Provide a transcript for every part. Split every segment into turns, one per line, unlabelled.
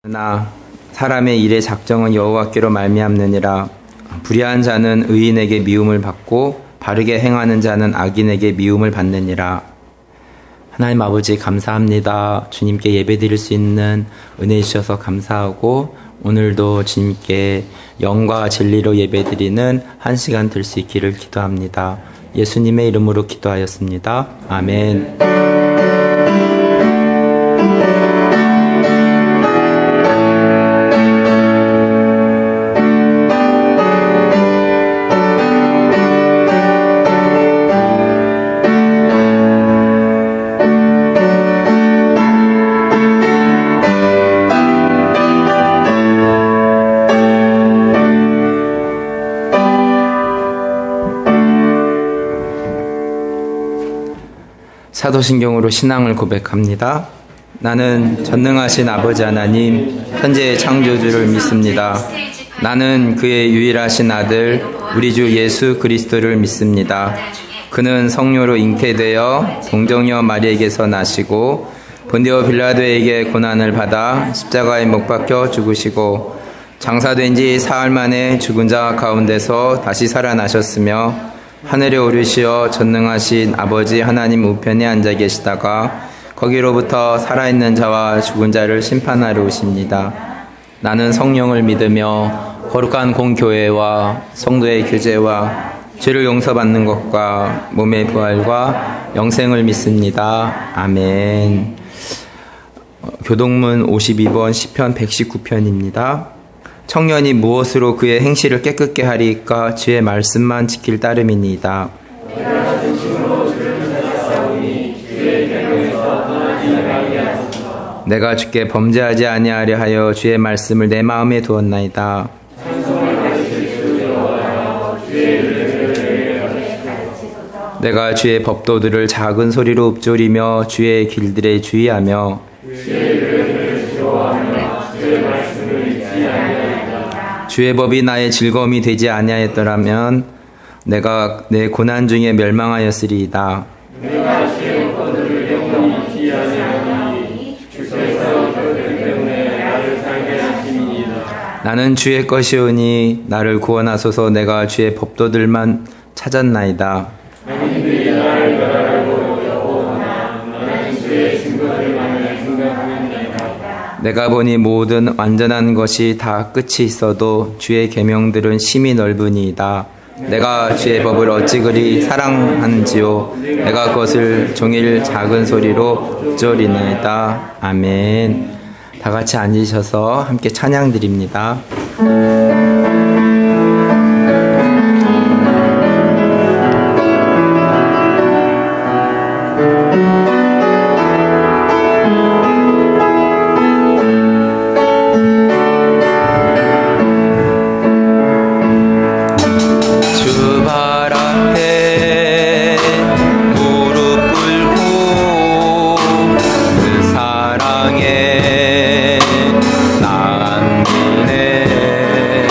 그러나 사람의 일의 작정은 여호와께로 말미암느니라. 불의한 자는 의인에게 미움을 받고 바르게 행하는 자는 악인에게 미움을 받느니라. 하나님 아버지 감사합니다. 주님께 예배드릴 수 있는 은혜 주셔서 감사하고 오늘도 주님께 영과 진리로 예배드리는 한 시간 될 수 있기를 기도합니다. 예수님의 이름으로 기도하였습니다. 아멘. 사도신경으로 신앙을 고백합니다. 나는 전능하신 아버지 하나님, 현재의 창조주를 믿습니다. 나는 그의 유일하신 아들, 우리 주 예수 그리스도를 믿습니다. 그는 성령으로 잉태되어 동정녀 마리에게서 나시고 본디오 빌라도에게 고난을 받아 십자가에 못 박혀 죽으시고 장사된 지 사흘 만에 죽은 자 가운데서 다시 살아나셨으며 하늘에 오르시어 전능하신 아버지 하나님 우편에 앉아 계시다가 거기로부터 살아있는 자와 죽은 자를 심판하러 오십니다. 나는 성령을 믿으며 거룩한 공교회와 성도의 교제와 죄를 용서받는 것과 몸의 부활과 영생을 믿습니다. 아멘. 교동문 52번 시편 119편입니다. 청년이 무엇으로 그의 행실을 깨끗게 하리까? 주의 말씀만 지킬 따름이니이다. 내가 주께 범죄하지 아니하려 하여 주의 말씀을 내 마음에 두었나이다. 내가 주의 법도들을 작은 소리로 읊조리며 주의 길들에 주의하며 주의 법이 나의 즐거움이 되지 아니하였더라면 내가 내 고난 중에 멸망하였으리이다. 나는 주의 것이오니 나를 구원하소서. 내가 주의 법도들만 찾았나이다. 내가 보니 모든 완전한 것이 다 끝이 있어도 주의 계명들은 심히 넓으니이다. 내가 주의 법을 어찌 그리 사랑하는지요. 내가 그것을 종일 작은 소리로 읊조리나이다. 아멘. 다 같이 앉으셔서 함께 찬양 드립니다.
사랑에 난 미네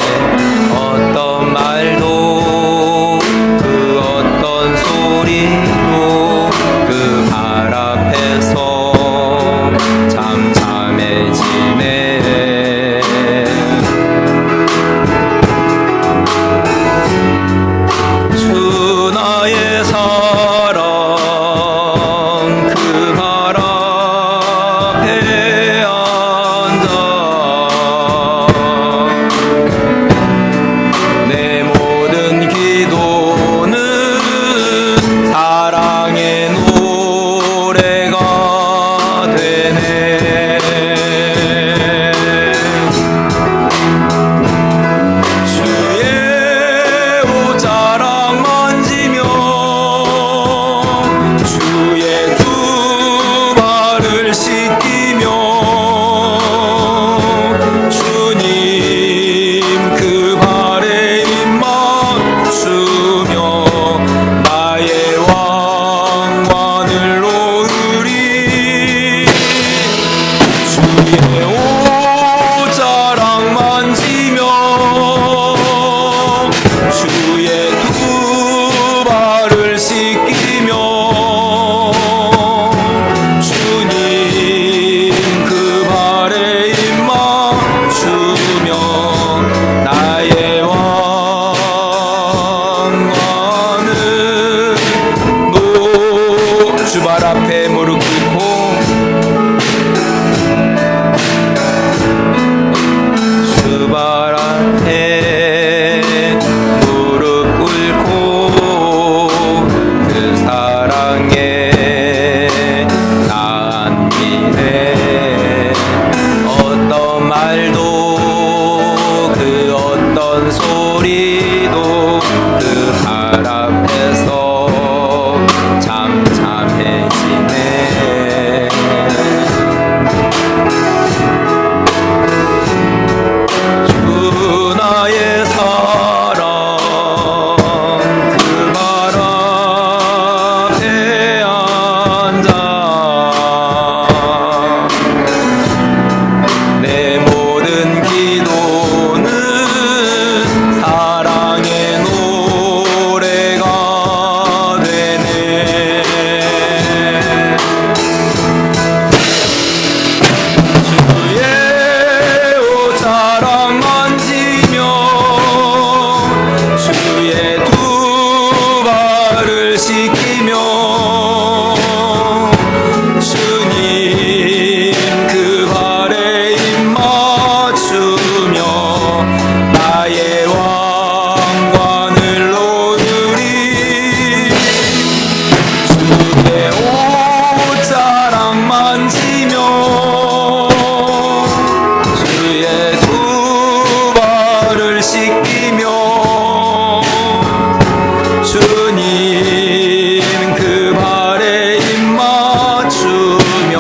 말도 그 어떤 소리도 그 발 앞에서 잠잠해지네. 주 나의 사랑 그 발 앞에 앉아 내 모든 기도는 사랑의 노래가 되네. 주의 옷자락 만지며 주의 두 발을 씻기며 주님 그 발에 입 맞추며 나의 왕관을 놓으리. 주의 옷자락 만지며 주의 두 발을 씻기며 주님 그 발에 입 맞추며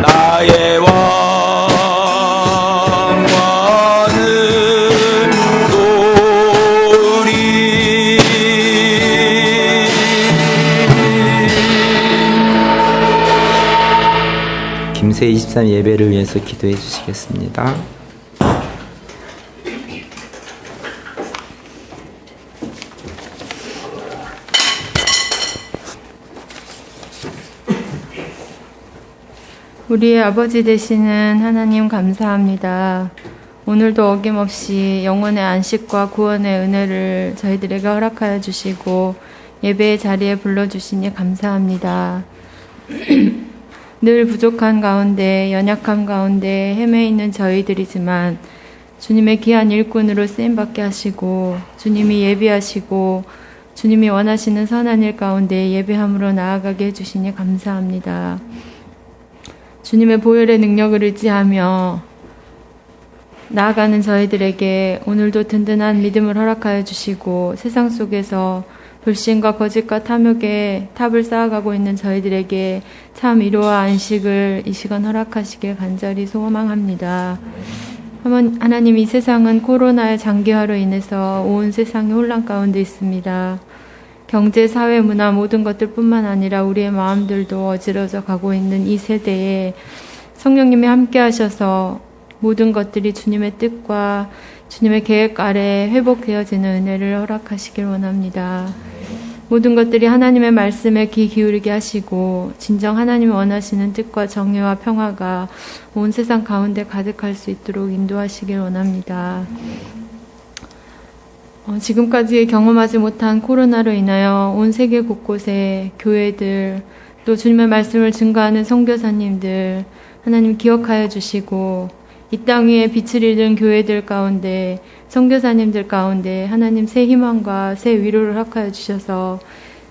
나의 왕관을 놓으리. 김새 23 예배를 위해서 기도해 주시겠습니다.
우리의 아버지 되시는 하나님 감사합니다. 오늘도 어김없이 영혼의 안식과 구원의 은혜를 저희들에게 허락하여 주시고 예배의 자리에 불러주시니 감사합니다. 늘 부족한 가운데 연약함 가운데 헤매 있는 저희들이지만 주님의 귀한 일꾼으로 쓰임받게 하시고 주님이 예비하시고 주님이 원하시는 선한 일 가운데 예배함으로 나아가게 해주시니 감사합니다. 주님의 보혈의 능력을 의지하며 나아가는 저희들에게 오늘도 든든한 믿음을 허락하여 주시고 세상 속에서 불신과 거짓과 탐욕의 탑을 쌓아가고 있는 저희들에게 참 위로와 안식을 이 시간 허락하시길 간절히 소망합니다. 하나님, 이 세상은 코로나의 장기화로 인해서 온 세상이 혼란 가운데 있습니다. 경제, 사회, 문화 모든 것들뿐만 아니라 우리의 마음들도 어지러져 가고 있는 이 세대에 성령님이 함께 하셔서 모든 것들이 주님의 뜻과 주님의 계획 아래 회복되어지는 은혜를 허락하시길 원합니다. 모든 것들이 하나님의 말씀에 귀 기울이게 하시고 진정 하나님이 원하시는 뜻과 정의와 평화가 온 세상 가운데 가득할 수 있도록 인도하시길 원합니다. 지금까지 경험하지 못한 코로나로 인하여 온 세계 곳곳에 교회들 또 주님의 말씀을 증거하는 선교사님들 하나님 기억하여 주시고 이 땅 위에 빛을 잃은 교회들 가운데 선교사님들 가운데 하나님 새 희망과 새 위로를 허락하여 주셔서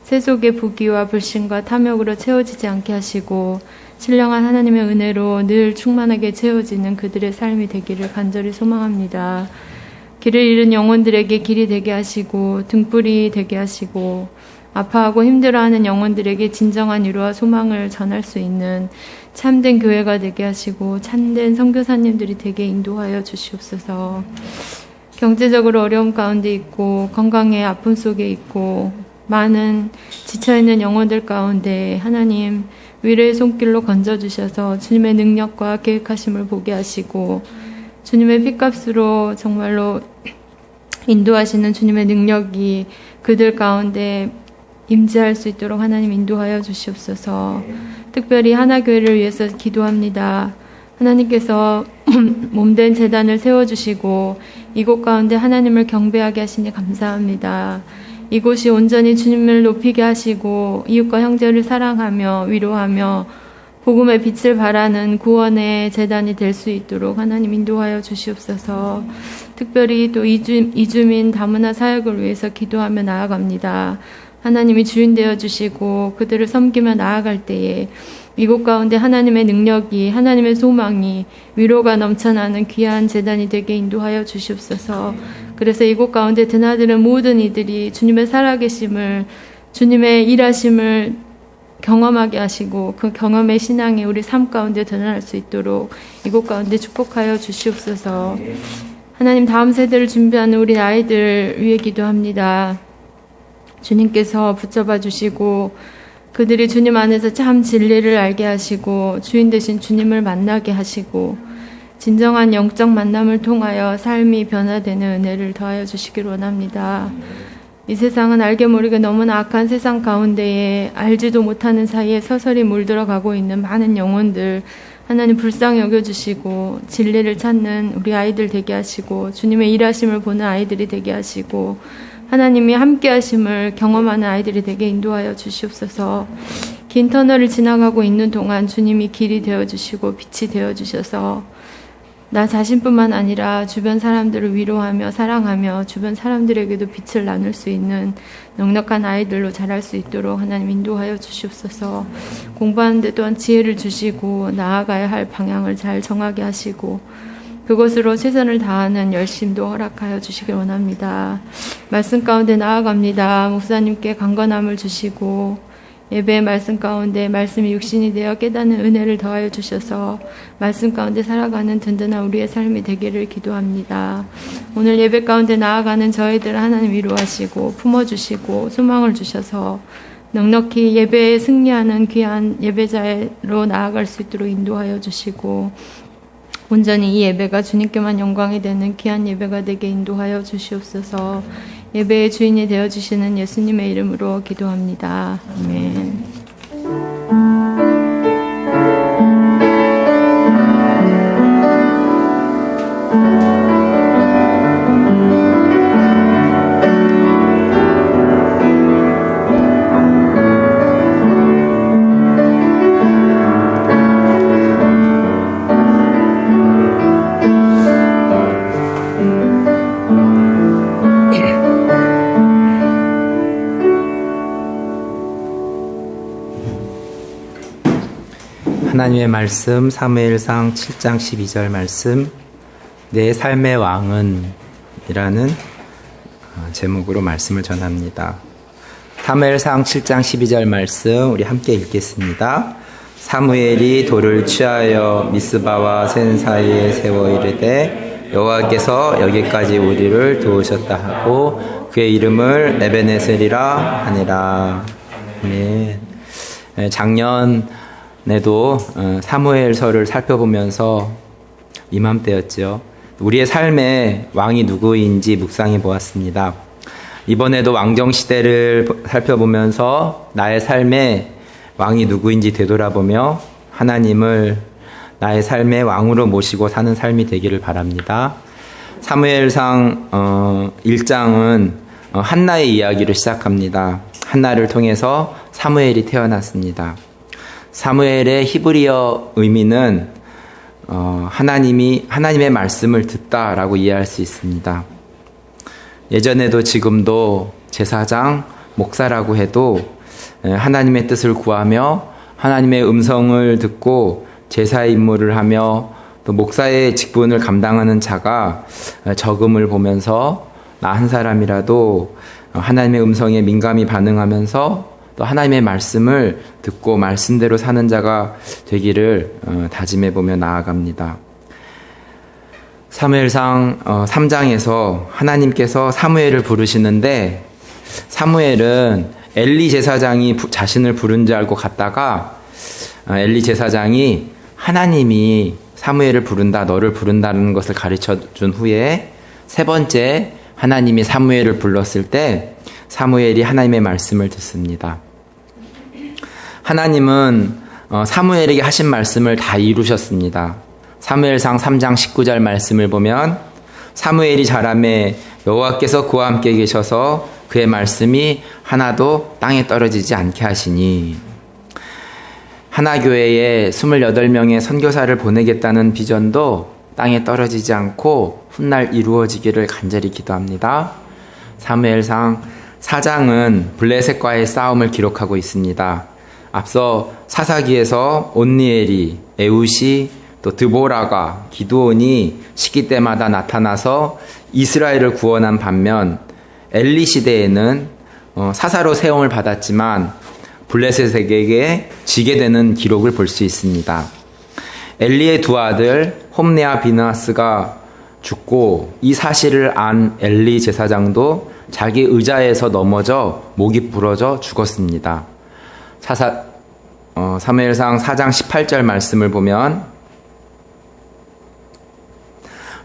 세속의 부귀와 불신과 탐욕으로 채워지지 않게 하시고 신령한 하나님의 은혜로 늘 충만하게 채워지는 그들의 삶이 되기를 간절히 소망합니다. 길을 잃은 영혼들에게 길이 되게 하시고 등불이 되게 하시고 아파하고 힘들어하는 영혼들에게 진정한 위로와 소망을 전할 수 있는 참된 교회가 되게 하시고 참된 선교사님들이 되게 인도하여 주시옵소서. 경제적으로 어려움 가운데 있고 건강의 아픔 속에 있고 많은 지쳐있는 영혼들 가운데 하나님 위로의 손길로 건져주셔서 주님의 능력과 계획하심을 보게 하시고 주님의 핏값으로 정말로 인도하시는 주님의 능력이 그들 가운데 임재할 수 있도록 하나님 인도하여 주시옵소서. 특별히 하나교회를 위해서 기도합니다. 하나님께서 몸된 제단을 세워주시고 이곳 가운데 하나님을 경배하게 하시니 감사합니다. 이곳이 온전히 주님을 높이게 하시고 이웃과 형제를 사랑하며 위로하며 복음의 빛을 발하는 구원의 제단이 될 수 있도록 하나님 인도하여 주시옵소서. 특별히 또 이주민 다문화 사역을 위해서 기도하며 나아갑니다. 하나님이 주인 되어 주시고 그들을 섬기며 나아갈 때에 이곳 가운데 하나님의 능력이, 하나님의 소망이, 위로가 넘쳐나는 귀한 제단이 되게 인도하여 주시옵소서. 그래서 이곳 가운데 드나드는 모든 이들이 주님의 살아계심을, 주님의 일하심을 경험하게 하시고 그 경험의 신앙이 우리 삶 가운데 드러날 수 있도록 이곳 가운데 축복하여 주시옵소서. 하나님, 다음 세대를 준비하는 우리 아이들 위해 기도합니다. 주님께서 붙잡아 주시고 그들이 주님 안에서 참 진리를 알게 하시고 주인 되신 주님을 만나게 하시고 진정한 영적 만남을 통하여 삶이 변화되는 은혜를 더하여 주시길 원합니다. 이 세상은 알게 모르게 너무나 악한 세상 가운데에 알지도 못하는 사이에 서서히 물들어가고 있는 많은 영혼들, 하나님 불쌍히 여겨주시고 진리를 찾는 우리 아이들 되게 하시고 주님의 일하심을 보는 아이들이 되게 하시고 하나님이 함께 하심을 경험하는 아이들이 되게 인도하여 주시옵소서. 긴 터널을 지나가고 있는 동안 주님이 길이 되어주시고 빛이 되어주셔서 나 자신뿐만 아니라 주변 사람들을 위로하며 사랑하며 주변 사람들에게도 빛을 나눌 수 있는 넉넉한 아이들로 자랄 수 있도록 하나님 인도하여 주시옵소서. 공부하는데 또한 지혜를 주시고 나아가야 할 방향을 잘 정하게 하시고 그것으로 최선을 다하는 열심도 허락하여 주시길 원합니다. 말씀 가운데 나아갑니다. 목사님께 강건함을 주시고 예배의 말씀 가운데 말씀이 육신이 되어 깨닫는 은혜를 더하여 주셔서 말씀 가운데 살아가는 든든한 우리의 삶이 되기를 기도합니다. 오늘 예배 가운데 나아가는 저희들 하나님 위로하시고 품어주시고 소망을 주셔서 넉넉히 예배에 승리하는 귀한 예배자로 나아갈 수 있도록 인도하여 주시고 온전히 이 예배가 주님께만 영광이 되는 귀한 예배가 되게 인도하여 주시옵소서. 예배의 주인이 되어주시는 예수님의 이름으로 기도합니다. 아멘.
하나님의 말씀 사무엘상 7장 12절 말씀 내 삶의 왕은 이라는 제목으로 말씀을 전합니다. 사무엘상 7장 12절 말씀 우리 함께 읽겠습니다. 사무엘이 돌을 취하여 미스바와 센 사이에 세워 이르되 여호와께서 여기까지 우리를 도우셨다 하고 그의 이름을 에베네셀이라 하니라. 아멘. 작년에도 사무엘서를 살펴보면서 이맘때였죠. 우리의 삶의 왕이 누구인지 묵상해 보았습니다. 이번에도 왕정시대를 살펴보면서 나의 삶의 왕이 누구인지 되돌아보며 하나님을 나의 삶의 왕으로 모시고 사는 삶이 되기를 바랍니다. 사무엘상 1장은 한나의 이야기를 시작합니다. 한나를 통해서 사무엘이 태어났습니다. 사무엘의 히브리어 의미는 하나님의 말씀을 듣다라고 이해할 수 있습니다. 예전에도 지금도 제사장, 목사라고 해도 하나님의 뜻을 구하며 하나님의 음성을 듣고 제사의 임무를 하며 또 목사의 직분을 감당하는 자가 적음을 보면서 나 한 사람이라도 하나님의 음성에 민감히 반응하면서 또 하나님의 말씀을 듣고 말씀대로 사는 자가 되기를 다짐해보며 나아갑니다. 사무엘상 3장에서 하나님께서 사무엘을 부르시는데 사무엘은 엘리 제사장이 자신을 부른 줄 알고 갔다가 엘리 제사장이 하나님이 사무엘을 부른다, 너를 부른다는 것을 가르쳐 준 후에 세 번째 하나님이 사무엘을 불렀을 때 사무엘이 하나님의 말씀을 듣습니다. 하나님은 사무엘에게 하신 말씀을 다 이루셨습니다. 사무엘상 3장 19절 말씀을 보면 사무엘이 자라매 여호와께서 그와 함께 계셔서 그의 말씀이 하나도 땅에 떨어지지 않게 하시니 하나교회에 28명의 선교사를 보내겠다는 비전도 땅에 떨어지지 않고 훗날 이루어지기를 간절히 기도합니다. 사무엘상 4장은 블레셋과의 싸움을 기록하고 있습니다. 앞서 사사기에서 온니엘이, 에웃이, 또 드보라가, 기드온이 시기 때마다 나타나서 이스라엘을 구원한 반면 엘리 시대에는 사사로 세움을 받았지만 블레셋에게 지게 되는 기록을 볼 수 있습니다. 엘리의 두 아들 홈네와 비느하스가 죽고 이 사실을 안 엘리 제사장도 자기 의자에서 넘어져 목이 부러져 죽었습니다. 사무엘상 4장 18절 말씀을 보면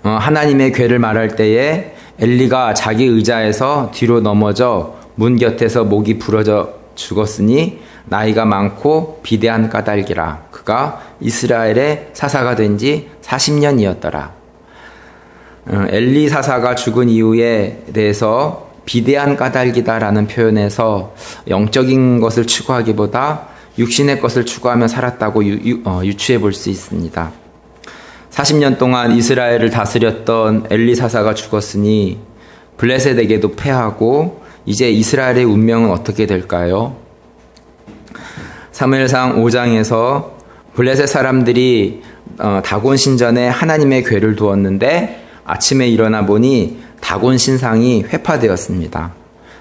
하나님의 괴를 말할 때에 엘리가 자기 의자에서 뒤로 넘어져 문 곁에서 목이 부러져 죽었으니 나이가 많고 비대한 까닭이라. 그가 이스라엘의 사사가 된 지 40년이었더라. 엘리 사사가 죽은 이유에 대해서 비대한 까닭이다라는 표현에서 영적인 것을 추구하기보다 육신의 것을 추구하며 살았다고 유추해 볼 수 있습니다. 40년 동안 이스라엘을 다스렸던 엘리 사사가 죽었으니 블레셋에게도 패하고 이제 이스라엘의 운명은 어떻게 될까요? 사무엘상 5장에서 블레셋 사람들이 다곤 신전에 하나님의 궤를 두었는데 아침에 일어나 보니 다곤 신상이 회파되었습니다.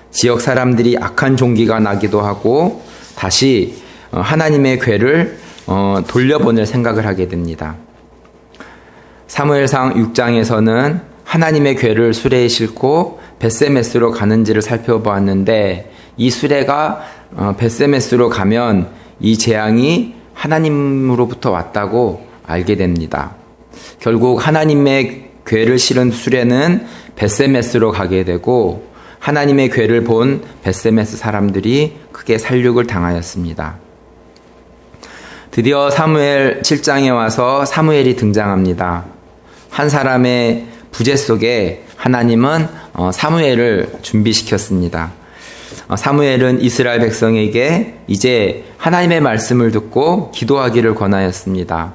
지역 사람들이 악한 종기가 나기도 하고 다시 하나님의 궤를 돌려보낼 생각을 하게 됩니다. 사무엘상 6장에서는 하나님의 궤를 수레에 싣고 벳세메스로 가는지를 살펴보았는데 이 수레가 벳세메스로 가면 이 재앙이 하나님으로부터 왔다고 알게 됩니다. 결국 하나님의 궤를 실은 수레는 벳세메스로 가게 되고 하나님의 궤를 본 벳세메스 사람들이 크게 살육을 당하였습니다. 드디어 사무엘 7장에 와서 사무엘이 등장합니다. 한 사람의 부재 속에 하나님은 사무엘을 준비시켰습니다. 사무엘은 이스라엘 백성에게 이제 하나님의 말씀을 듣고 기도하기를 권하였습니다.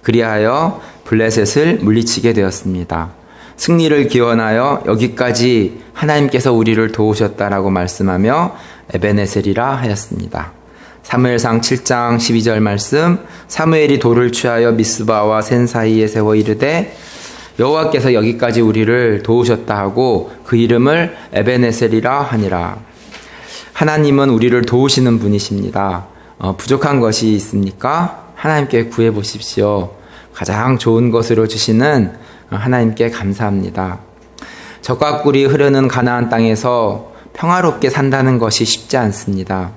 그리하여 블레셋을 물리치게 되었습니다. 승리를 기원하여 여기까지 하나님께서 우리를 도우셨다라고 말씀하며 에베네셀이라 하였습니다. 사무엘상 7장 12절 말씀, 사무엘이 돌을 취하여 미스바와 센 사이에 세워 이르되 여호와께서 여기까지 우리를 도우셨다 하고 그 이름을 에베네셀이라 하니라. 하나님은 우리를 도우시는 분이십니다. 부족한 것이 있습니까? 하나님께 구해 보십시오. 가장 좋은 것으로 주시는 하나님께 감사합니다. 젖과 꿀이 흐르는 가나안 땅에서 평화롭게 산다는 것이 쉽지 않습니다.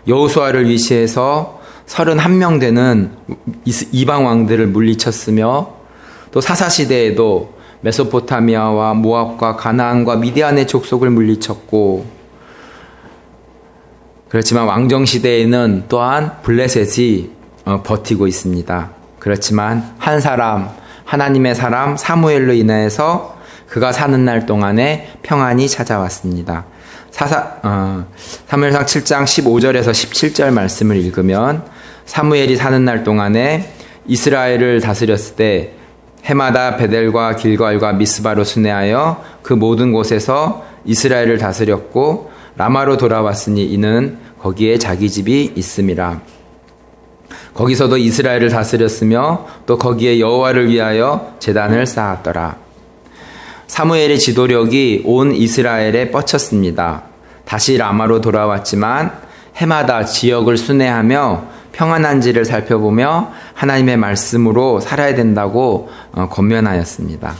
여호수아를 위시해서 31명 되는 이방 왕들을 물리쳤으며 또 사사시대에도 메소포타미아와 모압과 가나안과 미디안의 족속을 물리쳤고 그렇지만 왕정시대에는 또한 블레셋이 버티고 있습니다. 그렇지만 한 사람, 하나님의 사람 사무엘로 인해서 그가 사는 날 동안에 평안이 찾아왔습니다. 사무엘상 7장 15절에서 17절 말씀을 읽으면 사무엘이 사는 날 동안에 이스라엘을 다스렸을 때 해마다 베델과 길갈과 미스바로 순회하여 그 모든 곳에서 이스라엘을 다스렸고 라마로 돌아왔으니 이는 거기에 자기 집이 있음이라. 거기서도 이스라엘을 다스렸으며 또 거기에 여호와를 위하여 제단을 쌓았더라. 사무엘의 지도력이 온 이스라엘에 뻗쳤습니다. 다시 라마로 돌아왔지만 해마다 지역을 순회하며 평안한지를 살펴보며 하나님의 말씀으로 살아야 된다고 권면하였습니다.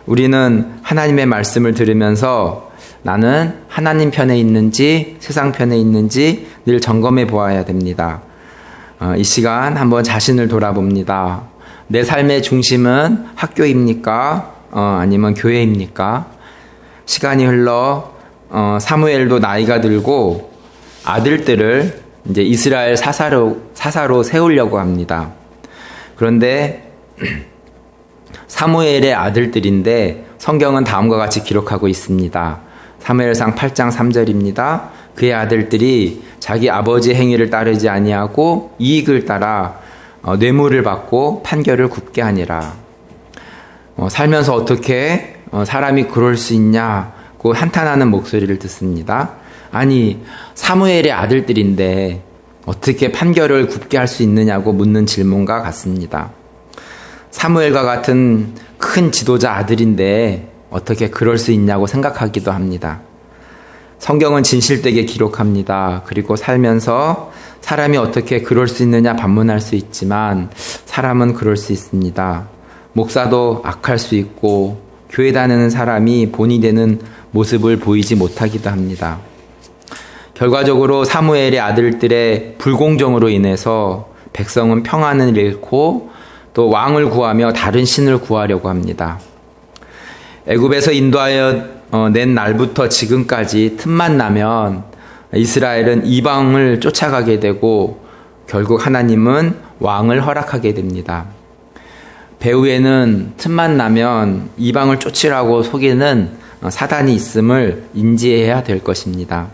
우리는 하나님의 말씀을 들으면서 나는 하나님 편에 있는지 세상 편에 있는지 늘 점검해 보아야 됩니다. 이 시간 한번 자신을 돌아봅니다. 내 삶의 중심은 학교입니까? 아니면 교회입니까? 시간이 흘러 사무엘도 나이가 들고 아들들을 이제 이스라엘 사사로 세우려고 합니다. 그런데 사무엘의 아들들인데 성경은 다음과 같이 기록하고 있습니다. 사무엘상 8장 3절입니다. 그의 아들들이 자기 아버지 행위를 따르지 아니하고 이익을 따라 뇌물을 받고 판결을 굽게 하니라. 살면서 어떻게 사람이 그럴 수 있냐고 한탄하는 목소리를 듣습니다. 아니 사무엘의 아들들인데 어떻게 판결을 굽게 할 수 있느냐고 묻는 질문과 같습니다. 사무엘과 같은 큰 지도자 아들인데 어떻게 그럴 수 있냐고 생각하기도 합니다. 성경은 진실되게 기록합니다. 그리고 살면서 사람이 어떻게 그럴 수 있느냐 반문할 수 있지만 사람은 그럴 수 있습니다. 목사도 악할 수 있고 교회 다니는 사람이 본이 되는 모습을 보이지 못하기도 합니다. 결과적으로 사무엘의 아들들의 불공정으로 인해서 백성은 평안을 잃고 또 왕을 구하며 다른 신을 구하려고 합니다. 애굽에서 인도하여 낸 날부터 지금까지 틈만 나면 이스라엘은 이방을 쫓아가게 되고 결국 하나님은 왕을 허락하게 됩니다. 배후에는 틈만 나면 이방을 쫓으라고 속이는 사단이 있음을 인지해야 될 것입니다.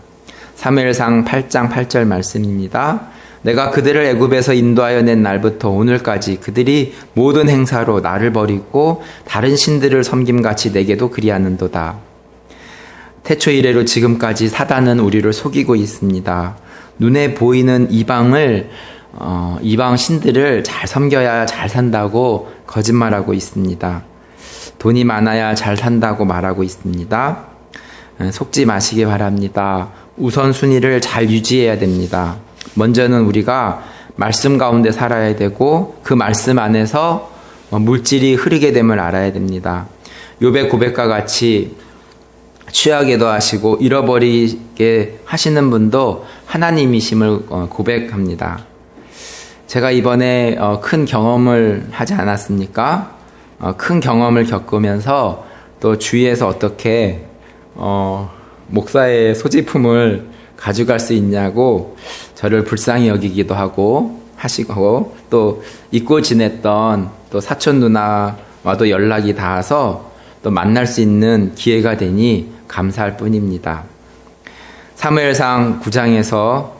사무엘상 8장 8절 말씀입니다. 내가 그들을 애굽에서 인도하여 낸 날부터 오늘까지 그들이 모든 행사로 나를 버리고 다른 신들을 섬김같이 내게도 그리하는도다. 태초 이래로 지금까지 사단은 우리를 속이고 있습니다. 눈에 보이는 이방 신들을 잘 섬겨야 잘 산다고 거짓말하고 있습니다. 돈이 많아야 잘 산다고 말하고 있습니다. 속지 마시기 바랍니다. 우선순위를 잘 유지해야 됩니다. 먼저는 우리가 말씀 가운데 살아야 되고 그 말씀 안에서 물질이 흐르게 됨을 알아야 됩니다. 욥의 고백과 같이 취하게도 하시고 잃어버리게 하시는 분도 하나님이심을 고백합니다. 제가 이번에 큰 경험을 하지 않았습니까? 큰 경험을 겪으면서 또 주위에서 어떻게 목사의 소지품을 가져갈 수 있냐고 저를 불쌍히 여기기도 하시고 또 잊고 지냈던 또 사촌 누나와도 연락이 닿아서 또 만날 수 있는 기회가 되니 감사할 뿐입니다. 사무엘상 9장에서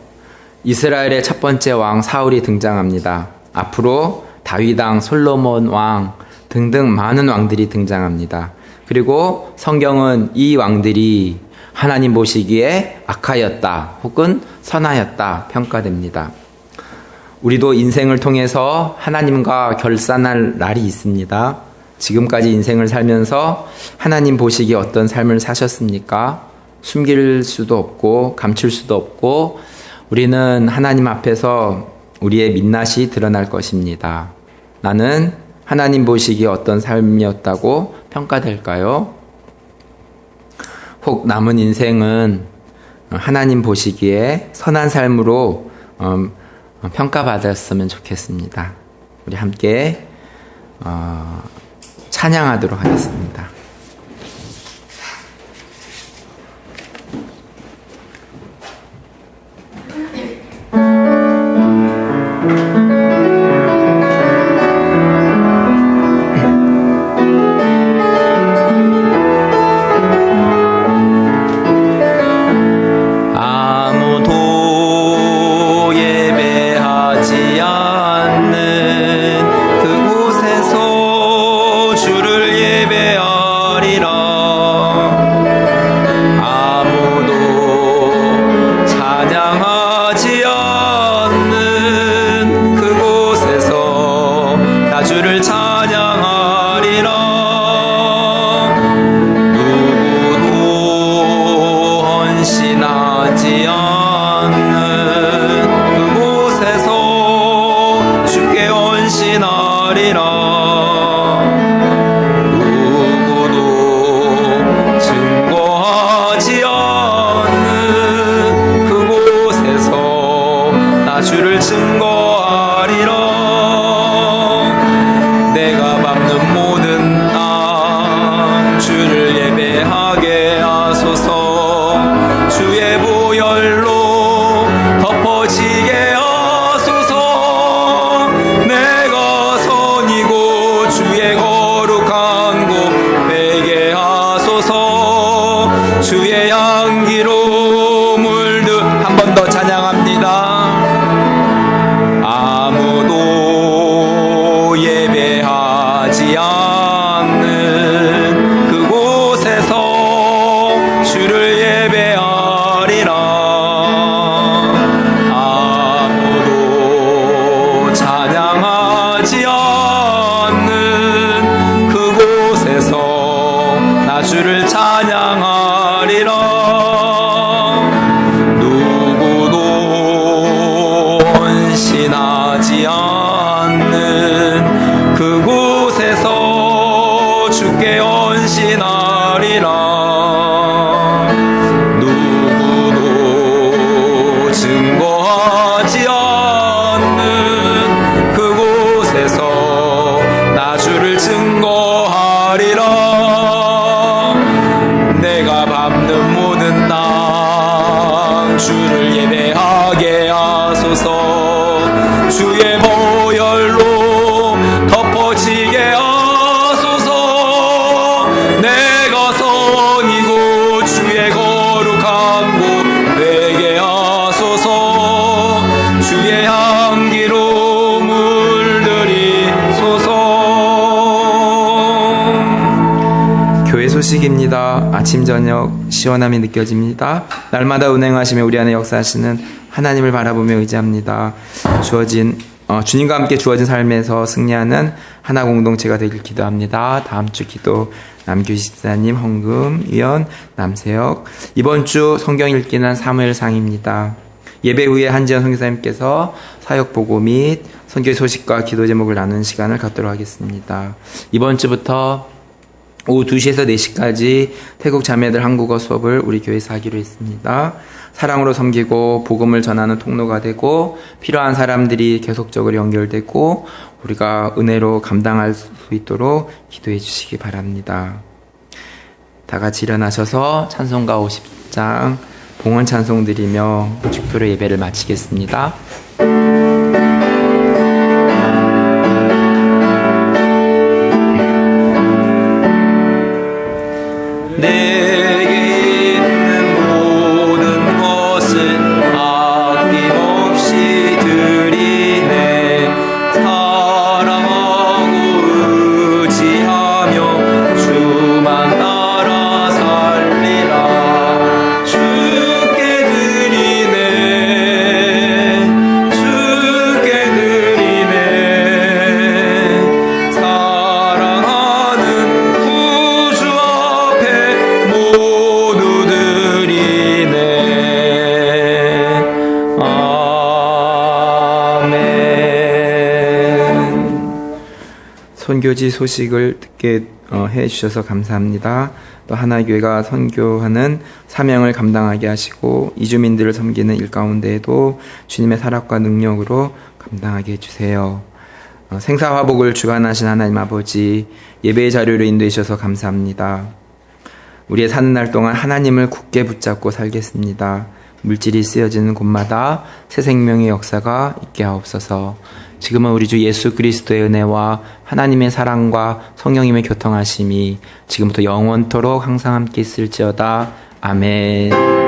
이스라엘의 첫 번째 왕 사울이 등장합니다. 앞으로 다윗왕, 솔로몬 왕 등등 많은 왕들이 등장합니다. 그리고 성경은 이 왕들이 하나님 보시기에 악하였다 혹은 선하였다 평가됩니다. 우리도 인생을 통해서 하나님과 결산할 날이 있습니다. 지금까지 인생을 살면서 하나님 보시기에 어떤 삶을 사셨습니까? 숨길 수도 없고 감출 수도 없고 우리는 하나님 앞에서 우리의 민낯이 드러날 것입니다. 나는 하나님 보시기에 어떤 삶이었다고 평가될까요? 혹 남은 인생은 하나님 보시기에 선한 삶으로 평가받았으면 좋겠습니다. 우리 함께 찬양하도록 하겠습니다.
주를 예배하
간신하리라. 누구도 증거하지 않는 그곳에서 나 주를 증거하리라. 내가 밟는 모든 땅 주를 예배하게 하소서. 주의 보혈로 덮어지게 하소서. 내가 선이고 주의 거룩한 곳 되게 하소서. 주의 향기로 물들이소서. 교회 소식입니다. 아침 저녁 시원함이 느껴집니다. 날마다 운행하시며 우리 안에 역사하시는 하나님을 바라보며 의지합니다. 주님과 함께 주어진 삶에서 승리하는 하나 공동체가 되길 기도합니다. 다음 주 기도 남규 집사님, 헌금, 위원, 남세혁. 이번 주 성경 읽기는 사무엘상입니다. 예배 후에 한지연 선교사님께서 사역 보고 및 선교의 소식과 기도 제목을 나누는 시간을 갖도록 하겠습니다. 이번 주부터 오후 2시에서 4시까지 태국 자매들 한국어 수업을 우리 교회에서 하기로 했습니다. 사랑으로 섬기고 복음을 전하는 통로가 되고 필요한 사람들이 계속적으로 연결되고 우리가 은혜로 감당할 수 있도록 기도해 주시기 바랍니다. 다 같이 일어나셔서 찬송가 50장 봉헌 찬송 드리며 축도로 예배를 마치겠습니다. 내게 있는 모든 것을 아낌없이 드리네. 사랑하고 의지하며 주만 따라 살리라. 주께 드리네. 주께 드리네. 사랑하는 구주 앞에 모두 드리네. 아멘. 선교지 소식을 듣게 해주셔서 감사합니다. 또 하나교회가 선교하는 사명을 감당하게 하시고 이주민들을 섬기는 일 가운데에도 주님의 사랑과 능력으로 감당하게 해주세요. 생사화복을 주관하신 하나님 아버지, 예배의 자료로 인도해 주셔서 감사합니다. 우리의 사는 날 동안 하나님을 굳게 붙잡고 살겠습니다. 물질이 쓰여지는 곳마다 새 생명의 역사가 있게 하옵소서. 지금은 우리 주 예수 그리스도의 은혜와 하나님의 사랑과 성령님의 교통하심이 지금부터 영원토록 항상 함께 있을지어다. 아멘.